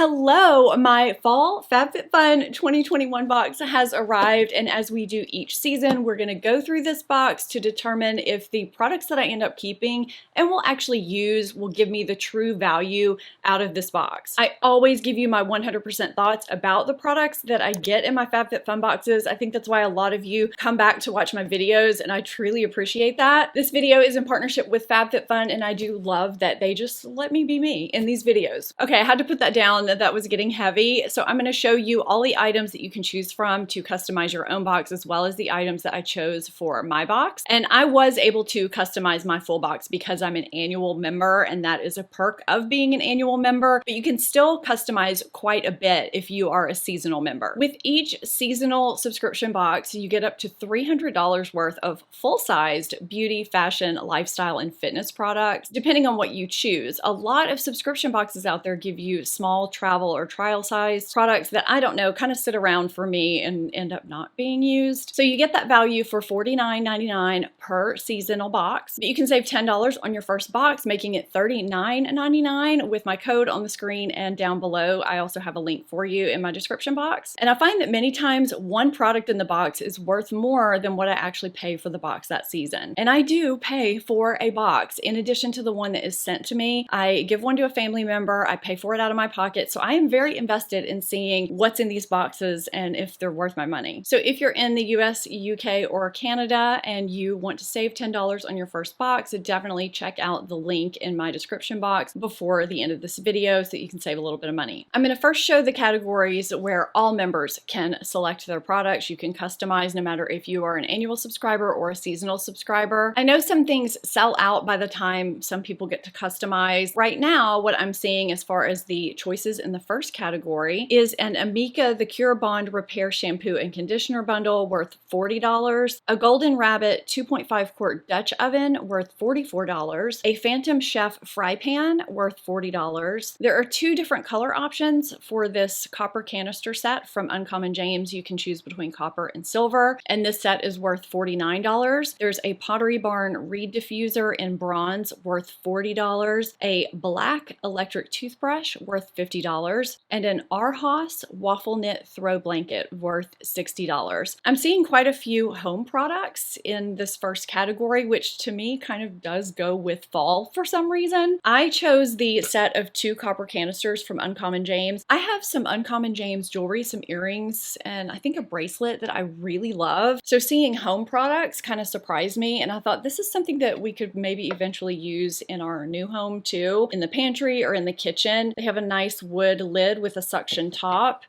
Hello, my fall Fabfitfun 2021 box has arrived, and as we do each season, we're going to go through this box to determine if the products that I end up keeping and will actually use will give me the true value out of this box. I always give you my 100% thoughts about the products that I get in my Fabfitfun boxes. I think that's why a lot of you come back to watch my videos, and I truly appreciate that. This video is in partnership with Fabfitfun, and I do love that they just let me be me in these videos. Okay, I had to put that down. That was getting heavy. So I'm going to show you all the items that you can choose from to customize your own box, as well as the items that I chose for my box. And I was able to customize my full box because I'm an annual member, and that is a perk of being an annual member, but you can still customize quite a bit if you are a seasonal member. With each seasonal subscription box, you get up to $300 worth of full-sized beauty, fashion, lifestyle, and fitness products, depending on what you choose. A lot of subscription boxes out there give you small travel or trial size products that I don't know, kind of sit around for me and end up not being used. So you get that value for $49.99 per seasonal box, but you can save $10 on your first box, making it $39.99 with my code on the screen and down below. I also have a link for you in my description box. And I find that many times one product in the box is worth more than what I actually pay for the box that season. And I do pay for a box in addition to the one that is sent to me. I give one to a family member. I pay for it out of my pocket. So I am very invested in seeing what's in these boxes and if they're worth my money. So if you're in the US, UK, or Canada and you want to save $10 on your first box, definitely check out the link in my description box before the end of this video so that you can save a little bit of money. I'm going to first show the categories where all members can select their products. You can customize no matter if you are an annual subscriber or a seasonal subscriber. I know some things sell out by the time some people get to customize. Right now, what I'm seeing as far as the choices in the first category is an Amika The Cure Bond Repair Shampoo and Conditioner Bundle worth $40, a Golden Rabbit 2.5 quart Dutch oven worth $44, a Phantom Chef fry pan worth $40. There are two different color options for this copper canister set from Uncommon James. You can choose between copper and silver, and this set is worth $49. There's a Pottery Barn reed diffuser in bronze worth $40, a black electric toothbrush worth $50, and an Arhaus waffle knit throw blanket worth $60. I'm seeing quite a few home products in this first category, which to me kind of does go with fall for some reason. I chose the set of two copper canisters from Uncommon James. I have some Uncommon James jewelry, some earrings, and I think a bracelet that I really love. So seeing home products kind of surprised me, and I thought this is something that we could maybe eventually use in our new home too, in the pantry or in the kitchen. They have a nice wood lid with a suction top.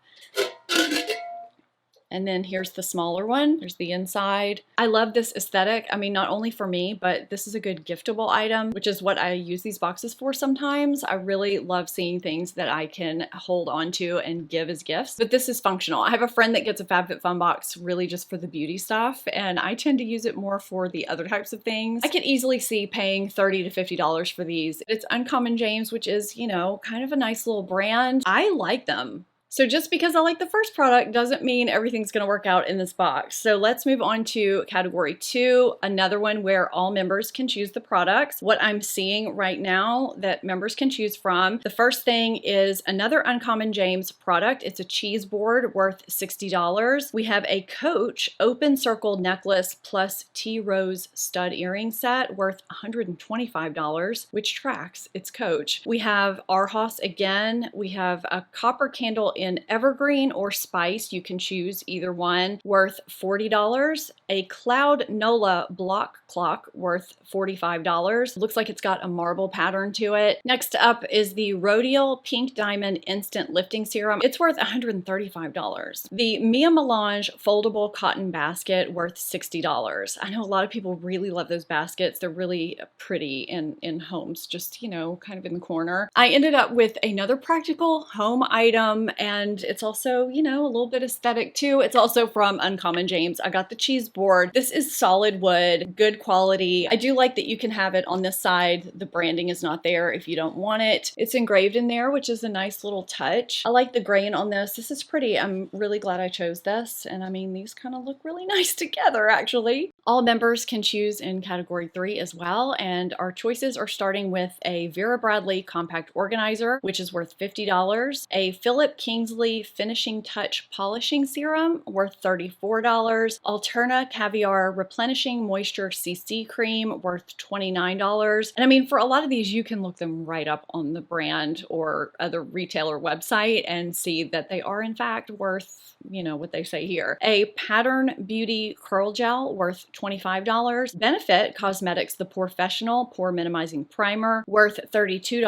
And then here's the smaller one. There's the inside. I love this aesthetic. I mean, not only for me, but this is a good giftable item, which is what I use these boxes for sometimes. I really love seeing things that I can hold on to and give as gifts. But this is functional. I have a friend that gets a Fabfitfun box really just for the beauty stuff, and I tend to use it more for the other types of things. I could easily see paying $30 to $50 for these. It's Uncommon James, which is, you know, kind of a nice little brand. I like them. So just because I like the first product doesn't mean everything's going to work out in this box. So let's move on to category 2, another one where all members can choose the products. What I'm seeing right now that members can choose from, the first thing is another Uncommon James product. It's a cheese board worth $60. We have a Coach open circle necklace plus T-rose stud earring set worth $125, which tracks its Coach. We have Arhaus again. We have a copper candle in evergreen or spice, you can choose either one, worth $40. A Cloud Nola block clock worth $45. Looks like it's got a marble pattern to it. Next up is the Rodial Pink Diamond Instant Lifting Serum. It's worth $135. The Mia Melange foldable cotton basket worth $60. I know a lot of people really love those baskets. They're really pretty in homes, just, you know, kind of in the corner. I ended up with another practical home item, and and it's also, you know, a little bit aesthetic too. It's also from Uncommon James. I got the cheese board. This is solid wood, good quality. I do like that you can have it on this side. The branding is not there if you don't want it. It's engraved in there, which is a nice little touch. I like the grain on this. This is pretty. I'm really glad I chose this. And I mean, these kind of look really nice together, actually. All members can choose in category 3 as well. And our choices are starting with a Vera Bradley compact organizer, which is worth $50, a Philip Kingsley finishing touch polishing serum worth $34, Alterna Caviar replenishing moisture CC cream worth $29. And I mean, for a lot of these, you can look them right up on the brand or other retailer website and see that they are in fact worth, you know, what they say here. A Pattern Beauty curl gel worth $25. Benefit Cosmetics The Professional Pore Minimizing Primer worth $32.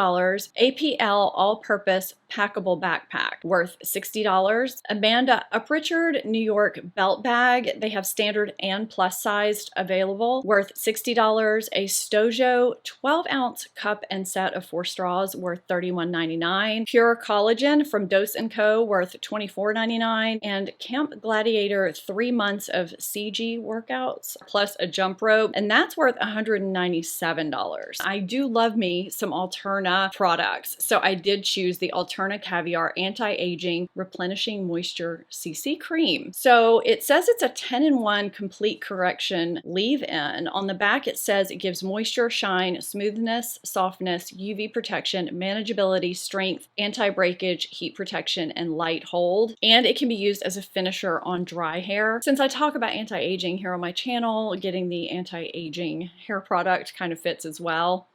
APL All-Purpose Packable Backpack worth $60. Amanda Upritchard New York Belt Bag. They have standard and plus sized available worth $60. A Stojo 12-ounce cup and set of 4 straws worth $31.99. Pure Collagen from Dose & Co. worth $24.99. And Camp Gladiator 3 months of CG workouts plus a jump rope, and that's worth $197. I do love me some Alterna products, so I did choose the Alterna Caviar Anti-Aging Replenishing Moisture CC Cream. So it says it's a 10-in-1 complete correction leave-in. On the back it says it gives moisture, shine, smoothness, softness, UV protection, manageability, strength, anti-breakage, heat protection, and light hold. And it can be used as a finisher on dry hair. Since I talk about anti-aging here on my channel, getting the anti-aging hair product kind of fits as well.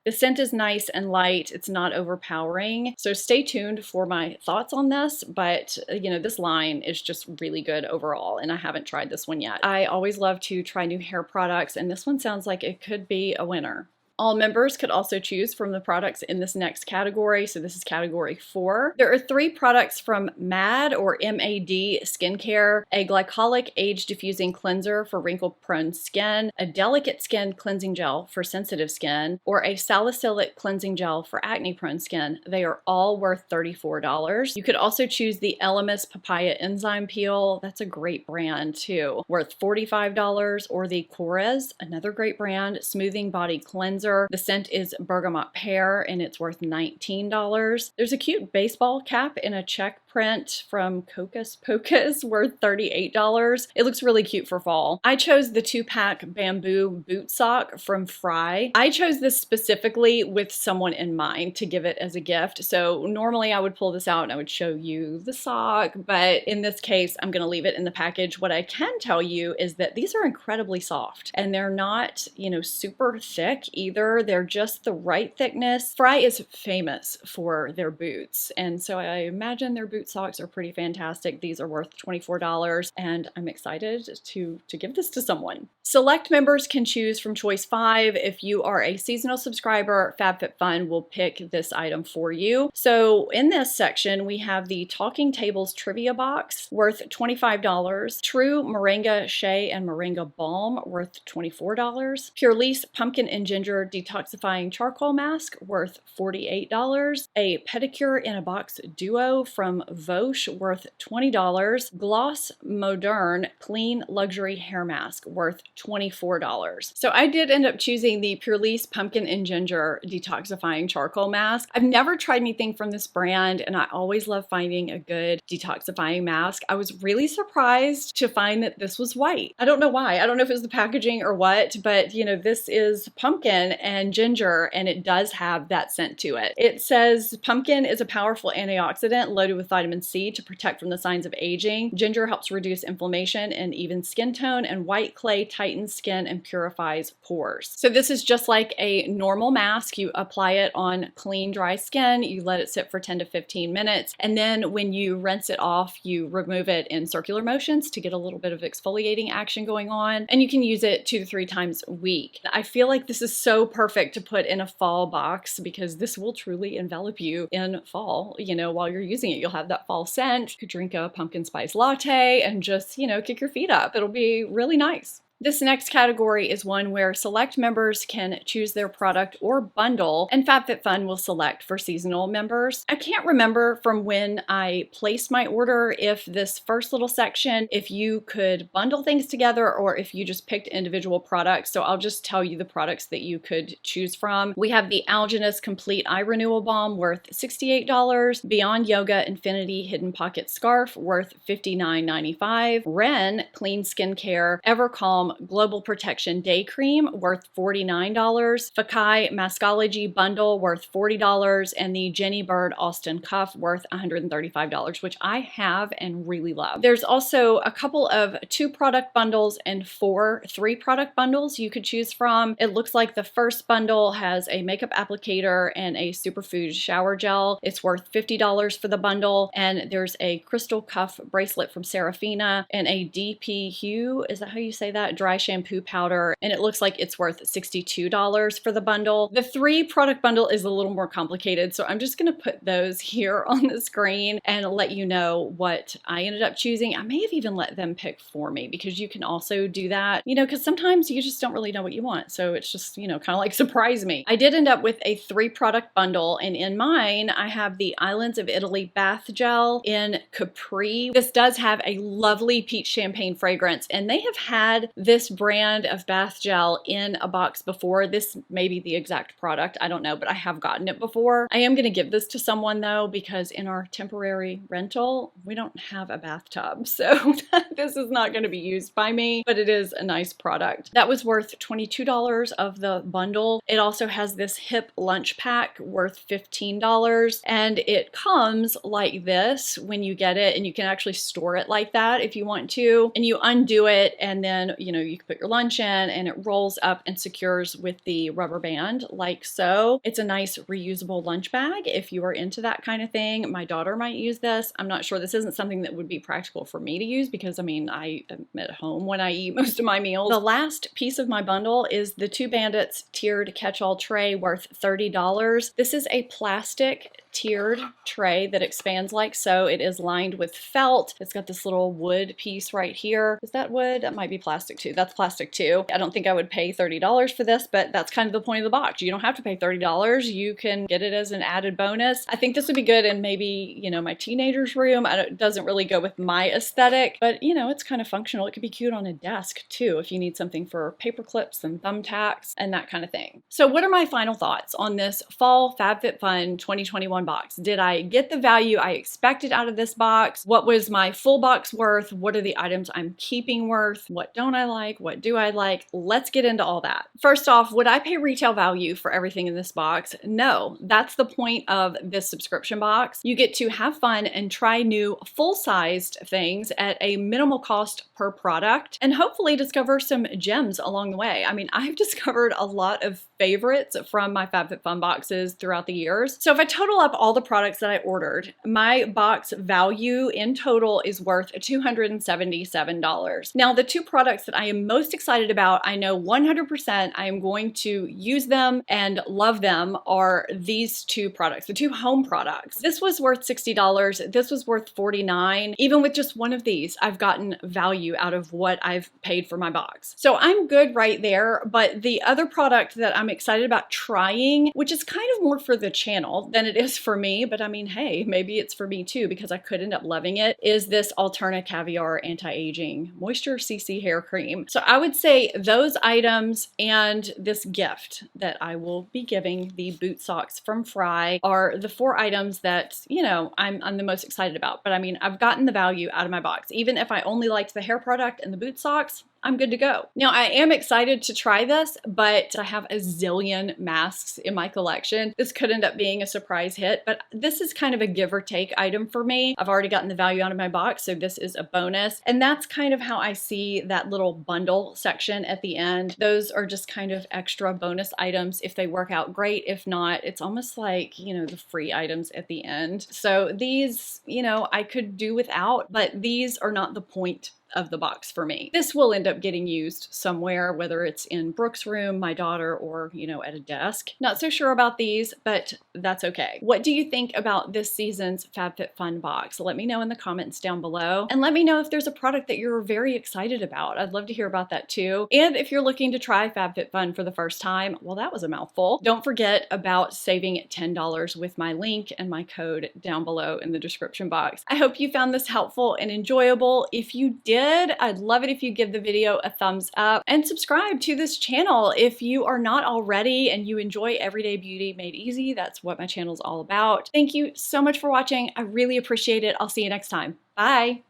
The scent is nice and light. It's not overpowering. So stay tuned for my thoughts on this, but you know, this line is just really good overall, and I haven't tried this one yet. I always love to try new hair products, and this one sounds like it could be a winner. All members could also choose from the products in this next category. So this is category 4. There are 3 products from MAD or MAD Skincare, a glycolic age diffusing cleanser for wrinkle prone skin, a delicate skin cleansing gel for sensitive skin, or a salicylic cleansing gel for acne prone skin. They are all worth $34. You could also choose the Elemis Papaya Enzyme Peel. That's a great brand too, worth $45, or the Corez, another great brand, smoothing body cleanser. The scent is bergamot pear and it's worth $19. There's a cute baseball cap in a check print from Cocos Pocus worth $38. It looks really cute for fall. I chose the 2-pack bamboo boot sock from Fry. I chose this specifically with someone in mind to give it as a gift. So normally I would pull this out and I would show you the sock, but in this case, I'm gonna leave it in the package. What I can tell you is that these are incredibly soft and they're not, you know, super thick either. They're just the right thickness. Fry is famous for their boots, and so I imagine their boot socks are pretty fantastic. These are worth $24, and I'm excited to give this to someone. Select members can choose from choice 5. If you are a seasonal subscriber, Fabfitfun will pick this item for you. So in this section, we have the Talking Tables Trivia Box worth $25, True Moringa Shea and Moringa Balm worth $24, Pure Lease Pumpkin and Ginger Detoxifying Charcoal Mask worth $48, a Pedicure in a Box Duo from Vosh worth $20, Gloss Moderne Clean Luxury Hair Mask worth $24. So I did end up choosing the Pure Lease Pumpkin and Ginger Detoxifying Charcoal Mask. I've never tried anything from this brand, and I always love finding a good detoxifying mask. I was really surprised to find that this was white. I don't know why. I don't know if it was the packaging or what, but you know, this is pumpkin and ginger, and it does have that scent to it. It says pumpkin is a powerful antioxidant loaded with vitamin C to protect from the signs of aging. Ginger helps reduce inflammation and even skin tone, and white clay tightens skin and purifies pores. So this is just like a normal mask. You apply it on clean, dry skin, you let it sit for 10 to 15 minutes, and then when you rinse it off, you remove it in circular motions to get a little bit of exfoliating action going on, and you can use it 2 to 3 times a week. I feel like this is so perfect to put in a fall box because this will truly envelop you in fall. You know, while you're using it, you'll have that fall scent. You could drink a pumpkin spice latte and just, you know, kick your feet up. It'll be really nice. This next category is one where select members can choose their product or bundle, and Fabfitfun will select for seasonal members. I can't remember from when I placed my order if this first little section, if you could bundle things together or if you just picked individual products. So I'll just tell you the products that you could choose from. We have the Algenist Complete Eye Renewal Balm worth $68, Beyond Yoga Infinity Hidden Pocket Scarf worth $59.95, Ren Clean Skincare Evercalm Global Protection Day Cream worth $49, Fakai Maskology Bundle worth $40, and the Jenny Bird Austin Cuff worth $135, which I have and really love. There's also a couple of 2 product bundles and 4 3-product bundles you could choose from. It looks like the first bundle has a makeup applicator and a superfood shower gel. It's worth $50 for the bundle, and there's a crystal cuff bracelet from Serafina and a DP Hue, is that how you say that? Dry shampoo powder, and it looks like it's worth $62 for the bundle. The 3-product bundle is a little more complicated, so I'm just gonna put those here on the screen and let you know what I ended up choosing. I may have even let them pick for me because you can also do that, you know, because sometimes you just don't really know what you want. So it's just, you know, kind of like surprise me. I did end up with a 3-product bundle, and in mine, I have the Islands of Italy bath gel in Capri. This does have a lovely peach champagne fragrance, and they have had this brand of bath gel in a box before. This may be the exact product, I don't know, but I have gotten it before. I am gonna give this to someone though, because in our temporary rental, we don't have a bathtub. So this is not gonna be used by me, but it is a nice product. That was worth $22 of the bundle. It also has this hip lunch pack worth $15, and it comes like this when you get it, and you can actually store it like that if you want to, and you undo it, and then, you know, you can put your lunch in, and it rolls up and secures with the rubber band like so. It's a nice reusable lunch bag if you are into that kind of thing. My daughter might use this. I'm not sure. This isn't something that would be practical for me to use because, I mean, I am at home when I eat most of my meals. The last piece of my bundle is the 2 Bandits tiered catch-all tray worth $30. This is a plastic tiered tray that expands like so. It is lined with felt. It's got this little wood piece right here. Is that wood? That might be plastic too. That's plastic too. I don't think I would pay $30 for this, but that's kind of the point of the box. You don't have to pay $30. You can get it as an added bonus. I think this would be good in maybe, you know, my teenager's room. It doesn't really go with my aesthetic, but you know, it's kind of functional. It could be cute on a desk too if you need something for paper clips and thumbtacks and that kind of thing. So what are my final thoughts on this fall Fabfitfun 2021 box? Did I get the value I expected out of this box? What was my full box worth? What are the items I'm keeping worth? What don't I like? What do I like? Let's get into all that. First off, would I pay retail value for everything in this box? No, that's the point of this subscription box. You get to have fun and try new full-sized things at a minimal cost per product, and hopefully discover some gems along the way. I mean, I've discovered a lot of favorites from my Fabfitfun boxes throughout the years. So if I total up all the products that I ordered, my box value in total is worth $277. Now, the 2 products that I am most excited about, I know 100% I am going to use them and love them, are these 2 products, the 2 home products. This was worth $60. This was worth $49. Even with just one of these, I've gotten value out of what I've paid for my box. So I'm good right there, but the other product that I'm excited about trying, which is kind of more for the channel than it is for me, but I mean, hey, maybe it's for me too because I could end up loving it, is this Alterna Caviar Anti-Aging Moisture CC Hair Cream. So I would say those items and this gift that I will be giving, the boot socks from Fry, are the 4 items that, you know, I'm the most excited about. But I mean, I've gotten the value out of my box. Even if I only liked the hair product and the boot socks, I'm good to go. Now, I am excited to try this, but I have a zillion masks in my collection. This could end up being a surprise hit, but this is kind of a give or take item for me. I've already gotten the value out of my box, so this is a bonus. And that's kind of how I see that little bundle section at the end. Those are just kind of extra bonus items. If they work out, great. If not, it's almost like, you know, the free items at the end. So these, you know, I could do without, but these are not the point of the box for me. This will end up getting used somewhere, whether it's in Brooke's room, my daughter, or, you know, at a desk. Not so sure about these, but that's okay. What do you think about this season's FabFitFun box? Let me know in the comments down below, and let me know if there's a product that you're very excited about. I'd love to hear about that too. And if you're looking to try FabFitFun for the first time, well, that was a mouthful. Don't forget about saving $10 with my link and my code down below in the description box. I hope you found this helpful and enjoyable. If you did, I'd love it if you give the video a thumbs up and subscribe to this channel if you are not already and you enjoy everyday beauty made easy. That's what my channel is all about. Thank you so much for watching. I really appreciate it. I'll see you next time. Bye.